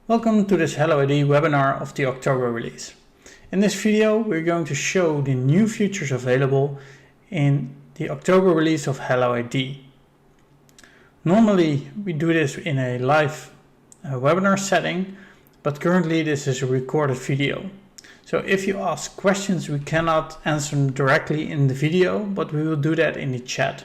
Welcome to this HelloID webinar of the October release. In this video we're going to show the new features available in the October release of HelloID. Normally we do this in a live webinar setting, but currently this is a recorded video. So if you ask questions, we cannot answer them directly in the video, but we will do that in the chat.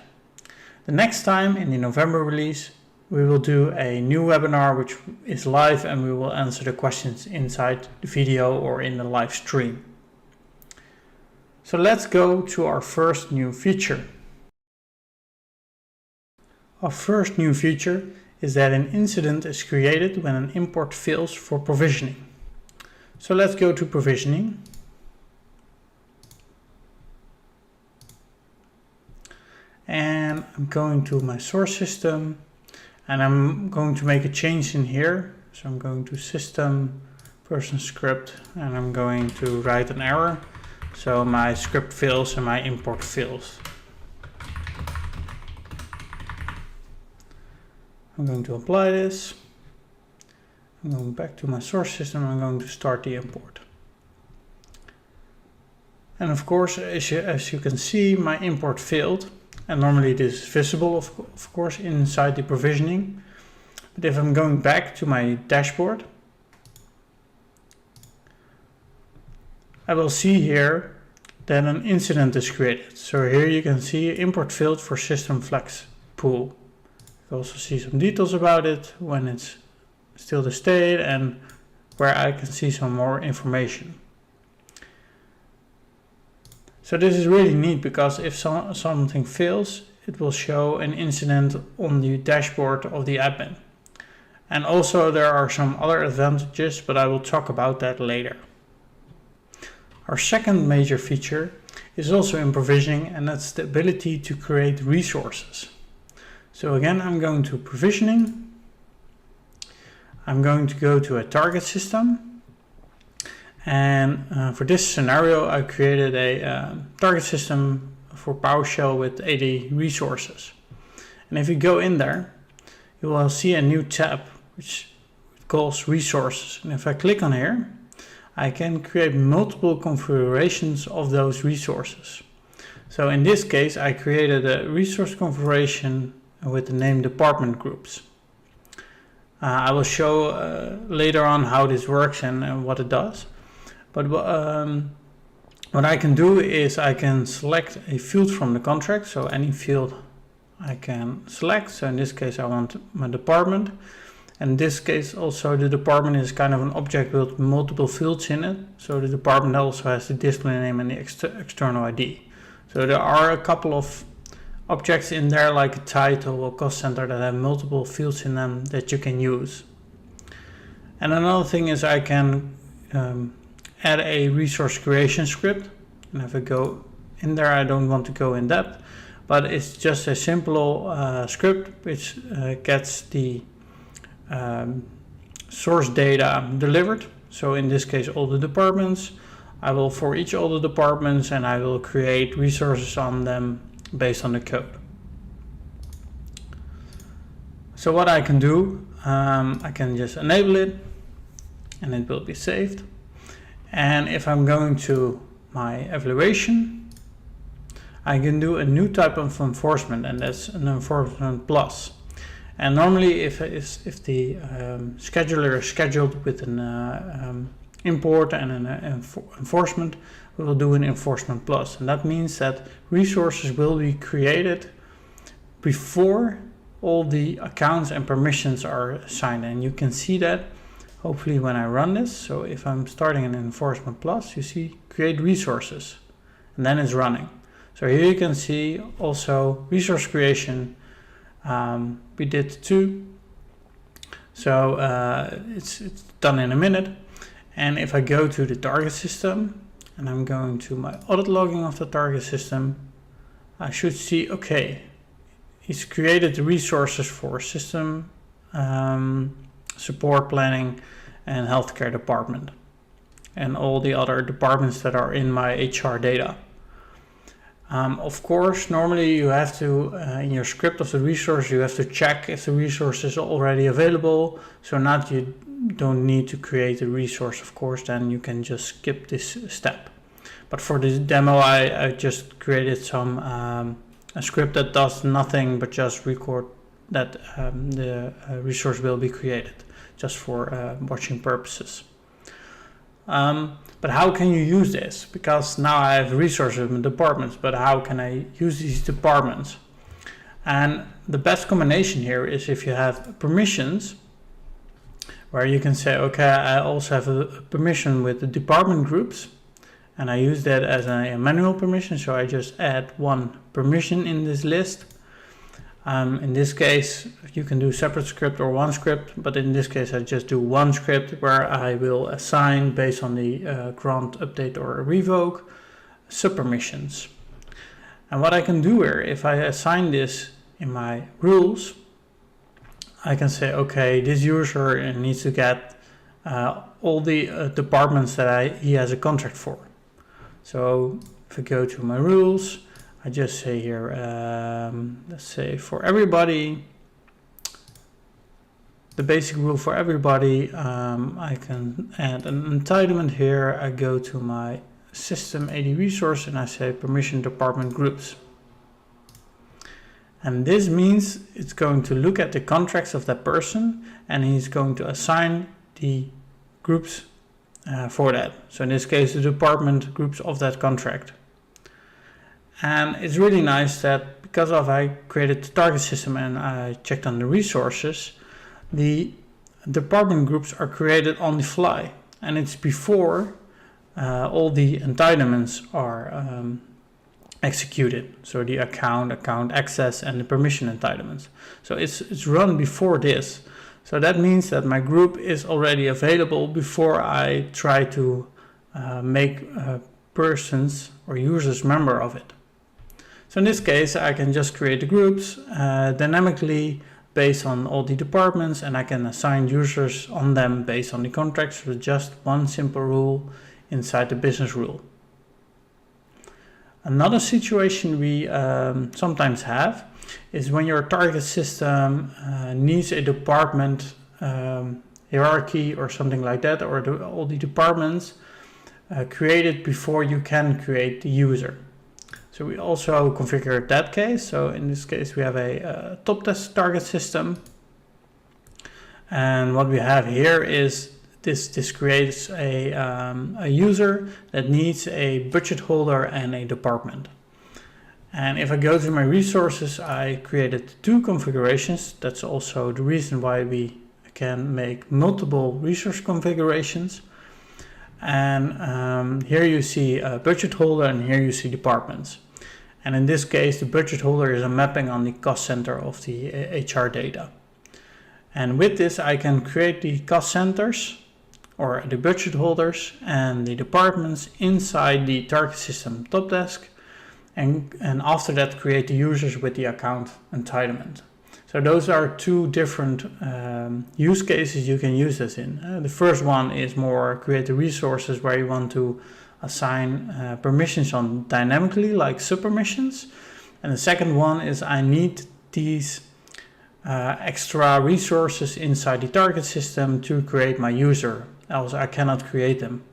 The next time, in the November release, we will do a new webinar which is live, and we will answer the questions inside the video or in the live stream. So let's go to our first new feature. Our first new feature is that an incident is created when an import fails for provisioning. So let's go to provisioning. And I'm going to my source system. And I'm going to make a change in here. So I'm going to system person script and I'm going to write an error. So my script fails and my import fails. I'm going to apply this. I'm going back to my source system. I'm going to start the import. And of course, as you can see, my import failed. And normally this is visible, of course, inside the provisioning. But if I'm going back to my dashboard, I will see here that an incident is created. So here you can see import failed for system flex pool. You can also see some details about it, when it's still the state, and where I can see some more information. So this is really neat because if something fails, it will show an incident on the dashboard of the admin. And also there are some other advantages, but I will talk about that later. Our second major feature is also in provisioning, and that's the ability to create resources. So again, I'm going to provisioning. I'm going to go to a target system. And for this scenario, I created a target system for PowerShell with 80 resources. And if you go in there, you will see a new tab which calls resources. And if I click on here, I can create multiple configurations of those resources. So in this case, I created a resource configuration with the name department groups. I will show later on how this works and what it does. But what I can do is I can select a field from the contract. So any field I can select. So in this case, I want my department. And in this case, also the department is kind of an object with multiple fields in it. So the department also has the display name and the external ID. So there are a couple of objects in there, like a title or cost center, that have multiple fields in them that you can use. And another thing is I can add a resource creation script. And if I go in there, I don't want to go in depth, but it's just a simple script which gets the source data delivered. So in this case, all the departments. I will for each all the departments, and I will create resources on them based on the code. So what I can do, I can just enable it and it will be saved. And if I'm going to my evaluation, I can do a new type of enforcement, and that's an enforcement plus. And normally if the scheduler is scheduled with an import and an enforcement, we will do an enforcement plus. And that means that resources will be created before all the accounts and permissions are assigned. And you can see that hopefully when I run this. So if I'm starting an enforcement plus, you see create resources, and then it's running. So here you can see also resource creation. We did 2. So it's done in a minute. And if I go to the target system and I'm going to my audit logging of the target system, I should see, okay, it's created the resources for system, support planning, and healthcare department, and all the other departments that are in my HR data. Of course, normally you have to, in your script of the resource, you have to check if the resource is already available. So don't need to create a resource, of course, then you can just skip this step. But for this demo, I just created some a script that does nothing but just record that the resource will be created, just for watching purposes. But how can you use this? Because now I have resources in departments, but how can I use these departments? And the best combination here is if you have permissions, where you can say, okay, I also have a permission with the department groups, and I use that as a manual permission, so I just add one permission in this list. In this case, you can do separate script or one script, but in this case I just do one script where I will assign, based on the grant, update or revoke, subpermissions. And what I can do here, if I assign this in my rules, I can say, okay, this user needs to get all the departments that he has a contract for. So if I go to my rules, I just say here, let's say for everybody, the basic rule for everybody, I can add an entitlement here. I go to my system AD resource and I say permission department groups. And this means it's going to look at the contracts of that person and he's going to assign the groups for that. So in this case, the department groups of that contract. And it's really nice that because I created the target system and I checked on the resources, the department groups are created on the fly. And it's before all the entitlements are executed. So the account access, and the permission entitlements. So it's run before this. So that means that my group is already available before I try to make persons or users member of it. So in this case, I can just create the groups dynamically based on all the departments, and I can assign users on them based on the contracts with just one simple rule inside the business rule. Another situation we sometimes have is when your target system needs a department hierarchy or something like that, or all the departments created before you can create the user. So we also configure that case. So in this case, we have a top test target system. And what we have here is this creates a user that needs a budget holder and a department. And if I go to my resources, I created two configurations. That's also the reason why we can make multiple resource configurations. And here you see a budget holder and here you see departments. And in this case, the budget holder is a mapping on the cost center of the HR data. And with this, I can create the cost centers or the budget holders and the departments inside the target system top desk. And after that, create the users with the account entitlement. So those are two different use cases you can use this in. The first one is more create the resources where you want to assign permissions on dynamically, like subpermissions. And the second one is I need these extra resources inside the target system to create my user, else I cannot create them.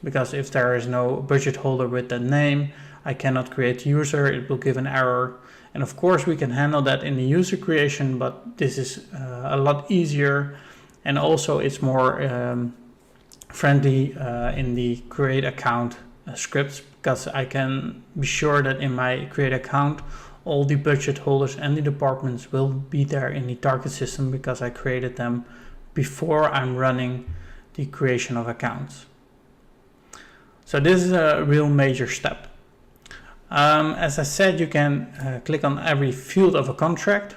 Because if there is no budget holder with that name, I cannot create the user, it will give an error. And of course we can handle that in the user creation, but this is a lot easier, and also it's more friendly in the create account scripts, because I can be sure that in my create account all the budget holders and the departments will be there in the target system, because I created them before I'm running the creation of accounts. So this is a real major step. As I said, you can click on every field of a contract.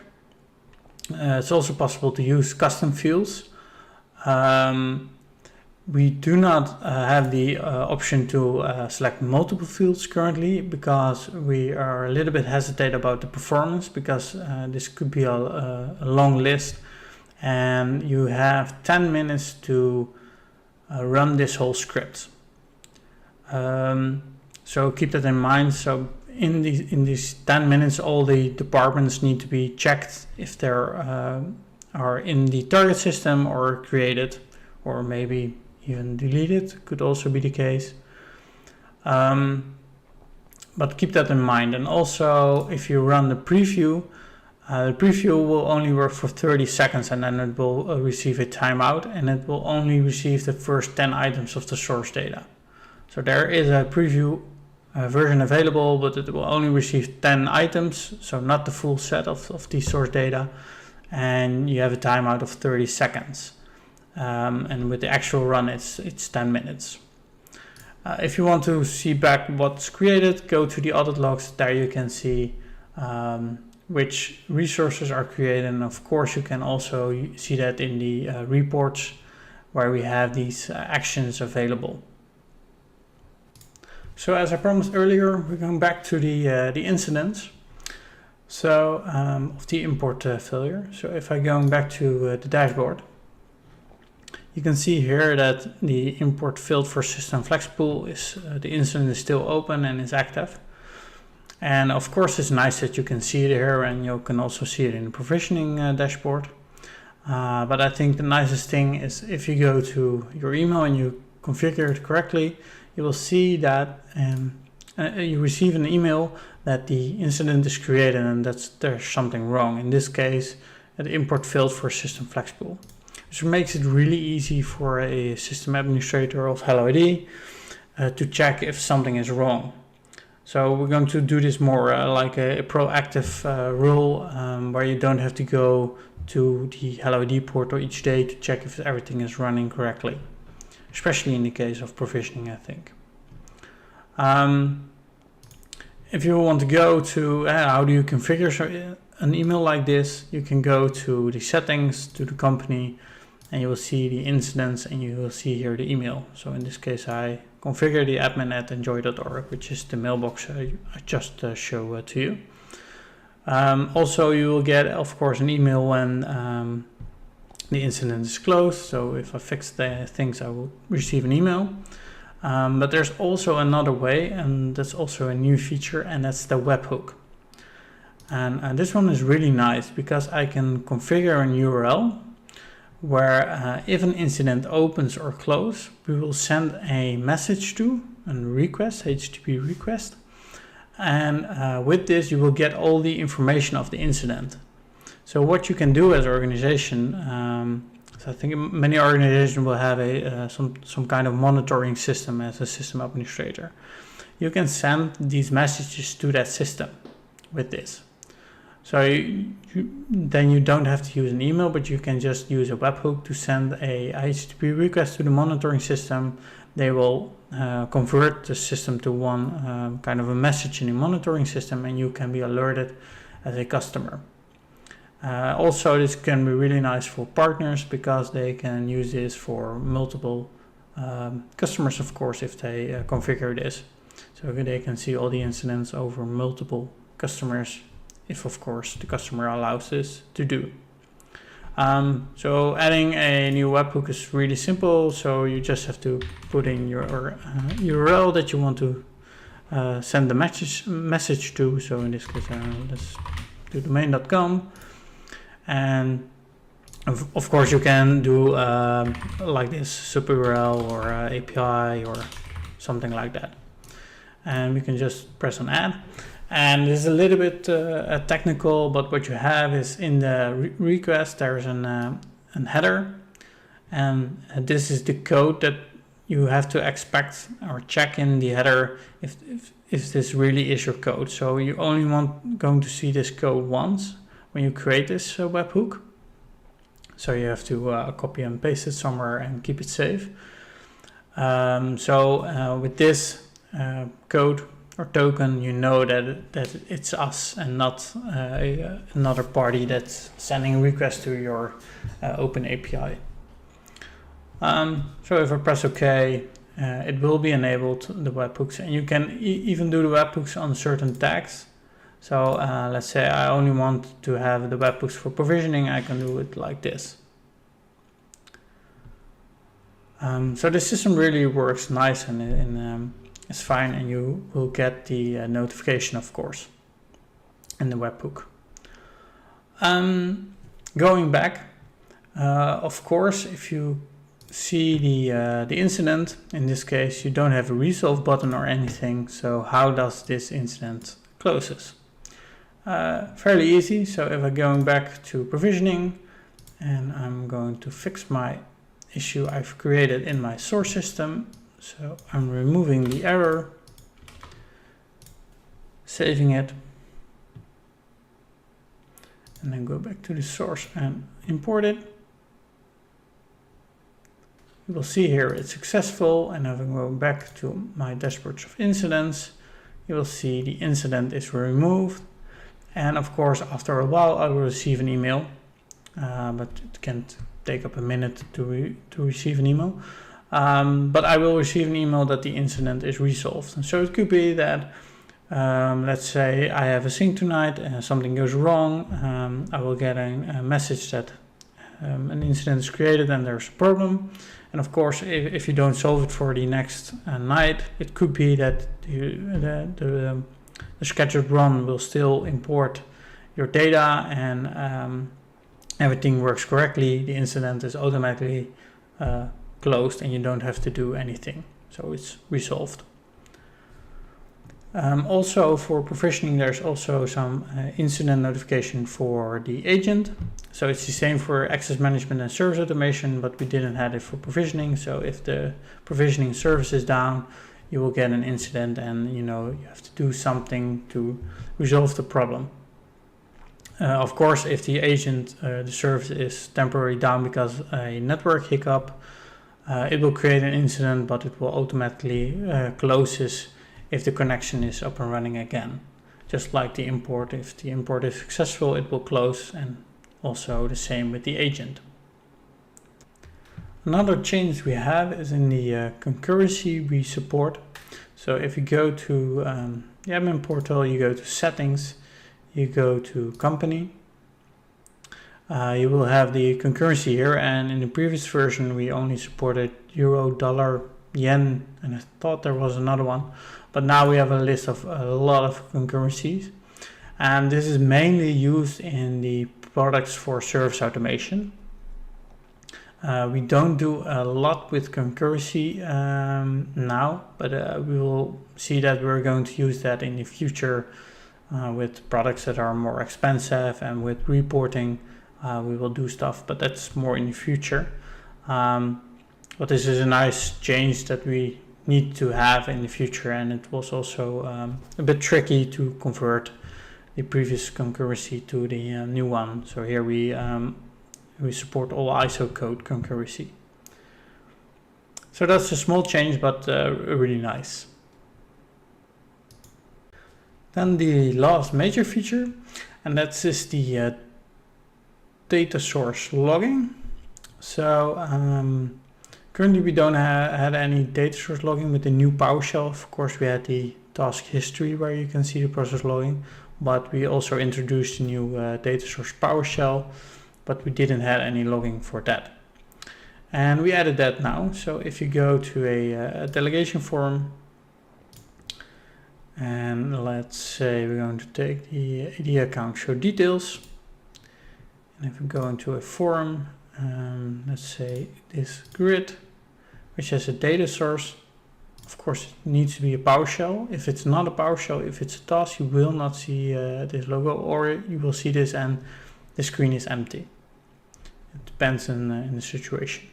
It's also possible to use custom fields. We do not have the option to select multiple fields currently, because we are a little bit hesitant about the performance, because this could be a long list and you have 10 minutes to run this whole script. So keep that in mind. So in these 10 minutes, all the departments need to be checked if they are in the target system or created or maybe even delete it, could also be the case. But keep that in mind. And also, if you run the preview will only work for 30 seconds, and then it will receive a timeout, and it will only receive the first 10 items of the source data. So there is a preview version available, but it will only receive 10 items, so not the full set of the source data, and you have a timeout of 30 seconds. And with the actual run, it's 10 minutes. If you want to see back what's created, go to the audit logs. There you can see which resources are created, and of course you can also see that in the reports where we have these actions available. So as I promised earlier, we're going back to the incidents. So of the import failure. So if I go back to the dashboard, you can see here that the import failed for system flex pool is the incident is still open and is active. And of course, it's nice that you can see it here, and you can also see it in the provisioning dashboard. But I think the nicest thing is if you go to your email and you configure it correctly, you will see that you receive an email that the incident is created and that there's something wrong. In this case, the import failed for system flex pool, which makes it really easy for a system administrator of HelloID to check if something is wrong. So we're going to do this more like a proactive rule where you don't have to go to the HelloID portal each day to check if everything is running correctly, especially in the case of provisioning, I think. If you want to go to how do you configure an email like this, you can go to the settings, to the company, and you will see the incidents, and you will see here the email. So in this case, I configure the admin@enjoy.org, which is the mailbox I just show to you. Also, you will get, of course, an email when the incident is closed. So if I fix the things, I will receive an email. But there's also another way, and that's also a new feature, and that's the webhook. And this one is really nice because I can configure an URL where if an incident opens or closes, we will send a message to a request, HTTP request. And with this, you will get all the information of the incident. So what you can do as an organization, so I think many organizations will have some kind of monitoring system as a system administrator. You can send these messages to that system with this. So then you don't have to use an email, but you can just use a webhook to send a HTTP request to the monitoring system. They will convert the system to one kind of a message in the monitoring system, and you can be alerted as a customer. Also, this can be really nice for partners because they can use this for multiple customers, of course, if they configure this. So they can see all the incidents over multiple customers, if of course the customer allows this to do. So adding a new webhook is really simple. So you just have to put in your URL that you want to send the message to. So in this case, let's do domain.com. And of course you can do like this sub URL or API or something like that. And we can just press on add. And this is a little bit technical, but what you have is in the request there's an header, and this is the code that you have to expect or check in the header if this really is your code. So you only going to see this code once when you create this webhook. So you have to copy and paste it somewhere and keep it safe. With this code or token, you know that it's us and not another party that's sending a request to your open API. So if I press OK, it will be enabled, the webhooks, and you can even do the webhooks on certain tags. So let's say I only want to have the webhooks for provisioning, I can do it like this. So the system really works nice and it's fine, and you will get the notification, of course, in the webhook. Going back, of course, if you see the incident. In this case, you don't have a resolve button or anything. So how does this incident closes? Fairly easy. So if I'm going back to provisioning and I'm going to fix my issue I've created in my source system. So I'm removing the error, saving it, and then go back to the source and import it. You will see here it's successful, and if I go back to my dashboards of incidents, you will see the incident is removed. And of course, after a while, I will receive an email, but it can take up a minute to receive an email. But I will receive an email that the incident is resolved. And so it could be that, let's say I have a sync tonight and something goes wrong. I will get a message that an incident is created and there's a problem. And of course, if you don't solve it for the next night, it could be that the scheduled run will still import your data and everything works correctly. The incident is automatically closed and you don't have to do anything. So it's resolved. Also for provisioning, there's also some incident notification for the agent. So it's the same for access management and service automation, but we didn't have it for provisioning. So if the provisioning service is down, you will get an incident and you have to do something to resolve the problem. Of course, if the agent, the service is temporarily down because a network hiccup, it will create an incident, but it will automatically closes if the connection is up and running again. Just like the import, if the import is successful, it will close, and also the same with the agent. Another change we have is in the concurrency we support. So if you go to the admin portal, you go to settings, you go to company, you will have the concurrency here, and in the previous version we only supported euro, dollar, yen, and I thought there was another one, but now we have a list of a lot of concurrencies, and this is mainly used in the products for service automation. We don't do a lot with concurrency now, but we will see that we're going to use that in the future with products that are more expensive, and with reporting we will do stuff, but that's more in the future. But this is a nice change that we need to have in the future, and it was also a bit tricky to convert the previous concurrency to the new one. So here we support all ISO code concurrency. So that's a small change, but really nice. Then the last major feature, and that's just the data source logging. So currently we don't have any data source logging. With the new PowerShell, of course, we had the task history where you can see the process logging, but we also introduced a new data source PowerShell, but we didn't have any logging for that. And we added that now. So if you go to a delegation form, and let's say we're going to take the AD account show details, and if we go into a form, let's say this grid, which has a data source, of course it needs to be a PowerShell. If it's not a PowerShell, if it's a task, you will not see this logo, or you will see this and the screen is empty. It depends in the situation.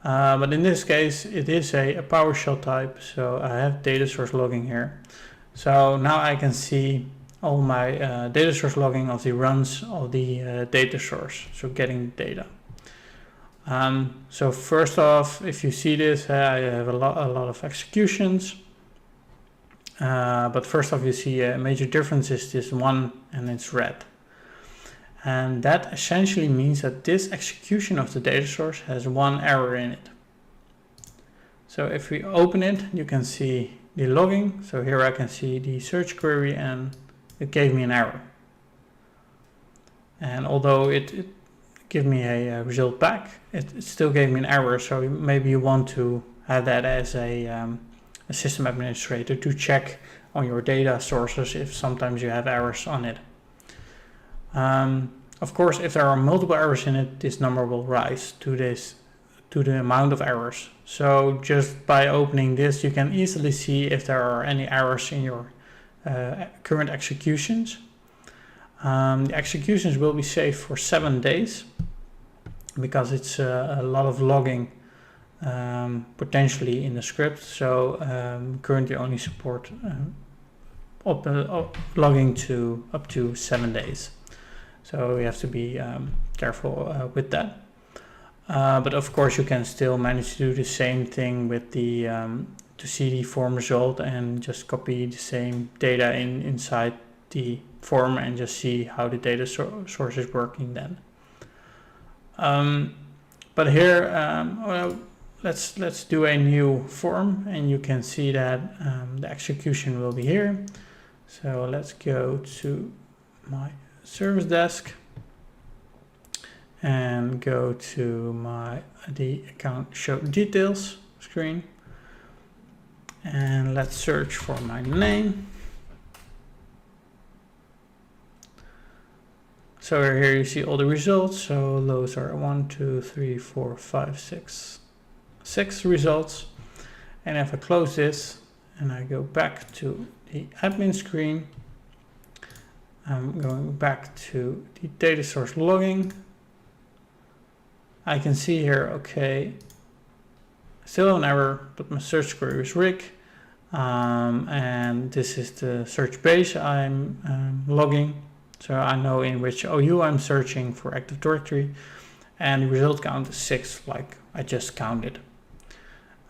But in this case, it is a PowerShell type, so I have data source logging here. So now I can see all my data source logging of the runs of the data source, so getting data. So first off, if you see this, I have a lot of executions. But first off, you see a major difference is this one, and it's red. And that essentially means that this execution of the data source has one error in it. So if we open it, you can see the logging. So here I can see the search query, and it gave me an error. And although it gave me a result back, it still gave me an error. So maybe you want to have that as a system administrator to check on your data sources if sometimes you have errors on it. Of course, if there are multiple errors in it, this number will rise to to the amount of errors. So just by opening this, you can easily see if there are any errors in your current executions. The executions will be saved for 7 days because it's a lot of logging potentially in the script. So currently only support logging to up to 7 days. So you have to be careful with that. But of course you can still manage to do the same thing with the to see the form result and just copy the same data inside the form and just see how the data source is working then. But here, well, let's do a new form, and you can see that the execution will be here. So let's go to my service desk and go to the account show details screen, and let's search for my name. So here you see all the results. So those are 1, 2, 3, 4, 5, 6 results. And if I close this and I go back to the admin screen, I'm going back to the data source logging. I can see here, okay, still an error, but my search query is rig. And this is the search base I'm logging. So I know in which OU I'm searching for Active Directory, and the result count is 6, like I just counted.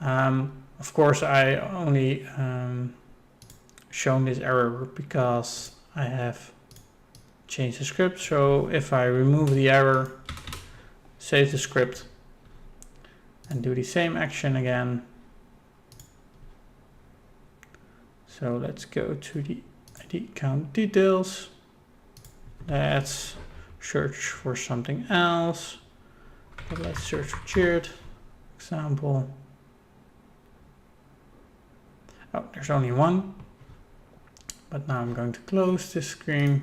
Of course, I only shown this error because I have changed the script. So if I remove the error, save the script, and do the same action again. So let's go to the ID account details. Let's search for something else. But let's search for cheered example. Oh, there's only one. But now I'm going to close this screen.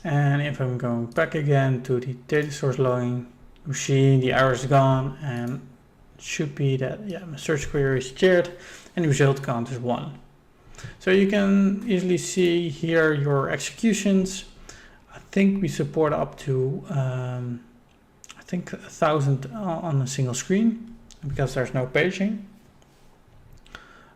And if I'm going back again to the data source logging, you see the error is gone, and it should be that, yeah, my search query is cheered and the result count is 1. So you can easily see here your executions. I think we support up to I think 1,000 on a single screen because there's no paging.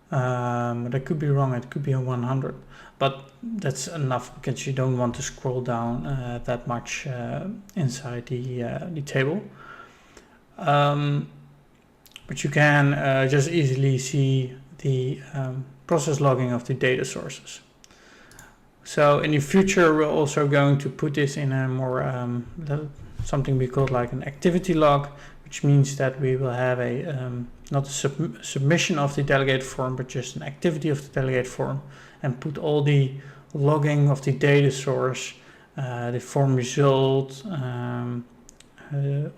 But I could be wrong, it could be a 100, but that's enough because you don't want to scroll down that much inside the table. But you can just easily see the process logging of the data sources. So in the future, we're also going to put this in a more something we call like an activity log, which means that we will have a not a submission of the delegate form, but just an activity of the delegate form, and put all the logging of the data source, the form result,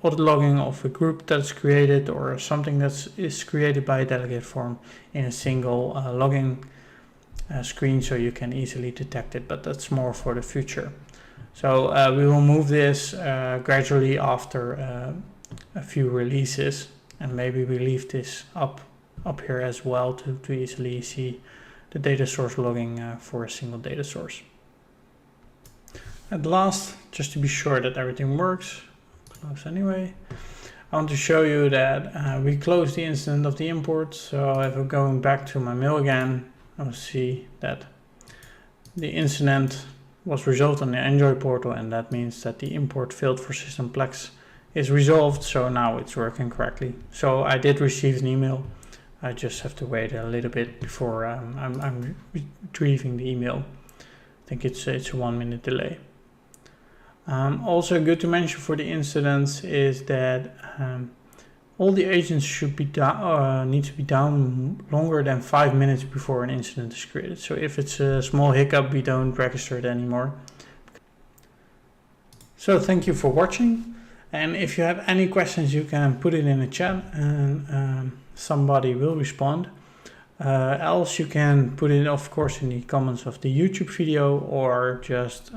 audit logging of a group that's created or something that is created by a delegate form in a single logging screen, so you can easily detect it, but that's more for the future. So we will move this gradually after a few releases, and maybe we leave this up here as well to easily see the data source logging for a single data source. At last, just to be sure that everything works, close anyway, I want to show you that we closed the incident of the import. So if I'm going back to my mail again, I'll see that the incident was resolved on the Android portal, and that means that the import failed for Systemplex is resolved. So now it's working correctly. So I did receive an email. I just have to wait a little bit before I'm retrieving the email. I think it's a 1 minute delay. Also good to mention for the incidents is that all the agents should be down, need to be down longer than 5 minutes before an incident is created. So if it's a small hiccup, we don't register it anymore. So thank you for watching. And if you have any questions, you can put it in the chat and somebody will respond. Else you can put it, of course, in the comments of the YouTube video, or just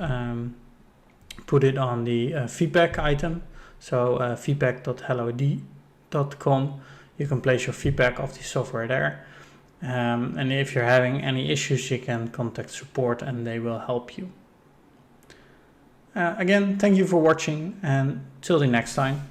put it on the feedback item. So feedback.helloid.com. You can place your feedback of the software there. And if you're having any issues, you can contact support and they will help you. Again, thank you for watching, and till the next time.